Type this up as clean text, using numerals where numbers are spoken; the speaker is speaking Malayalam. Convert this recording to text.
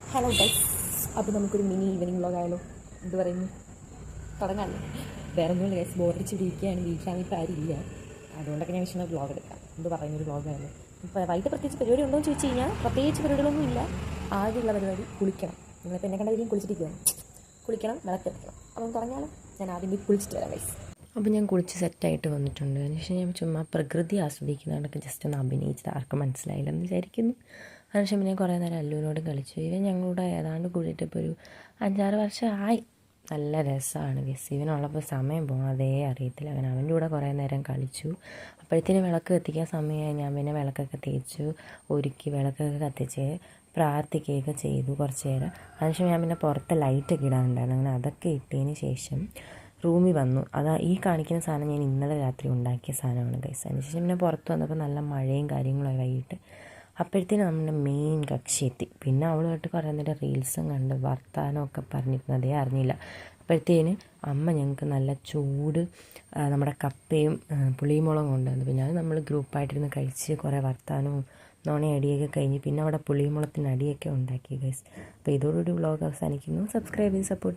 ഹലോ ഗൈസ്, അപ്പോൾ നമുക്കൊരു മിനി ഈവനിങ് വ്ളോഗ് ആയാലോ? എന്ത് പറയുന്നു? തുടങ്ങാമല്ലോ. വേറെ ഒന്നുമില്ല ഗൈസ്, ബോറടിച്ചിരിക്കുകയാണ്. വീട്ടിലാണെങ്കിൽ ഇപ്പോൾ ആരില്ല, അതുകൊണ്ടൊക്കെ ഞാൻ വിഷയം വ്ളോഗ് എടുക്കാം. എന്ത് പറയുന്നൊരു വ്ളോഗായിരുന്നു. ഇപ്പോൾ വൈകിട്ട് പ്രത്യേകിച്ച് പരിപാടി ഉണ്ടോ എന്ന് ചോദിച്ചു കഴിഞ്ഞാൽ പ്രത്യേകിച്ച് പരിപാടികളൊന്നും ഇല്ല. ആദ്യമുള്ള പരിപാടി കുളിക്കണം. നിങ്ങളിപ്പോൾ എന്നെ കണ്ടതിലും കുളിച്ചിട്ടിരിക്കുകയാണ്. കുളിക്കണം, വിളക്കെടുക്കണം. അപ്പം തുടങ്ങിയാലോ? ഞാൻ ആദ്യം പോയി കുളിച്ചിട്ട് വരാം ഗൈസ്. അപ്പോൾ ഞാൻ കുളിച്ച് സെറ്റായിട്ട് വന്നിട്ടുണ്ട്. അതിനുശേഷം ഞാൻ ചുമ്മാ പ്രകൃതി ആസ്വദിക്കുന്നതൊക്കെ ജസ്റ്റ് ഒന്ന് അഭിനയിച്ചത് ആർക്കും മനസ്സിലായില്ലെന്ന് വിചാരിക്കുന്നു. അതിനുശേഷം പിന്നെ കുറേ നേരം അല്ലുവിനോട് കളിച്ചു. ഇവൻ ഞങ്ങളുടെ ഏതാണ്ട് കൂടിയിട്ട് ഇപ്പോൾ ഒരു 5-6 വർഷമായി. നല്ല രസമാണ് ഗസ്. ഇവനുള്ളപ്പോൾ സമയം പോകണതേ അറിയത്തില്ല. അങ്ങനെ അവൻ്റെ കൂടെ കുറേ നേരം കളിച്ചു. അപ്പോഴത്തേനും വിളക്ക് കത്തിക്കാൻ സമയമായി. ഞാൻ പിന്നെ വിളക്കൊക്കെ തേച്ചു ഒരുക്കി വിളക്കൊക്കെ കത്തിച്ച് പ്രാർത്ഥിക്കുകയൊക്കെ ചെയ്തു കുറച്ച് നേരം. അതിനുശേഷം ഞാൻ പിന്നെ പുറത്ത് ലൈറ്റൊക്കെ ഇടാനുണ്ടായിരുന്നു. അങ്ങനെ അതൊക്കെ ഇട്ടതിന് ശേഷം റൂമിൽ വന്നു. ഈ കാണിക്കുന്ന സാധനം ഞാൻ ഇന്നലെ രാത്രി ഉണ്ടാക്കിയ സാധനമാണ് ഗൈസ്. അതിനുശേഷം പിന്നെ പുറത്ത് വന്നപ്പോൾ നല്ല മഴയും കാര്യങ്ങളുമായി വൈകിട്ട്. അപ്പോഴത്തേനും നമ്മുടെ മെയിൻ കക്ഷി എത്തി. പിന്നെ അവളുമായിട്ട് കുറേ നേരം റീൽസും കണ്ട് വർത്താനമൊക്കെ പറഞ്ഞിരുന്നതേ അറിഞ്ഞില്ല. അപ്പോഴത്തേന് അമ്മ ഞങ്ങൾക്ക് നല്ല ചൂട് നമ്മുടെ കപ്പയും പുളിമുളകും കൊണ്ടുവന്നു. പിന്നെ അത് നമ്മൾ ഗ്രൂപ്പായിട്ടിരുന്ന് കഴിച്ച് കുറേ വർത്താനവും നുണയടിയൊക്കെ കഴിഞ്ഞ് പിന്നെ അവിടെ പുളിമുളത്തിൻ്റെ അടിയൊക്കെ ഉണ്ടാക്കി ഗൈസ്. അപ്പോൾ ഇതോടുകൂടി വ്ളോഗ് അവസാനിക്കുന്നു. സബ്സ്ക്രൈബ് ചെയ്ത് സപ്പോർട്ട്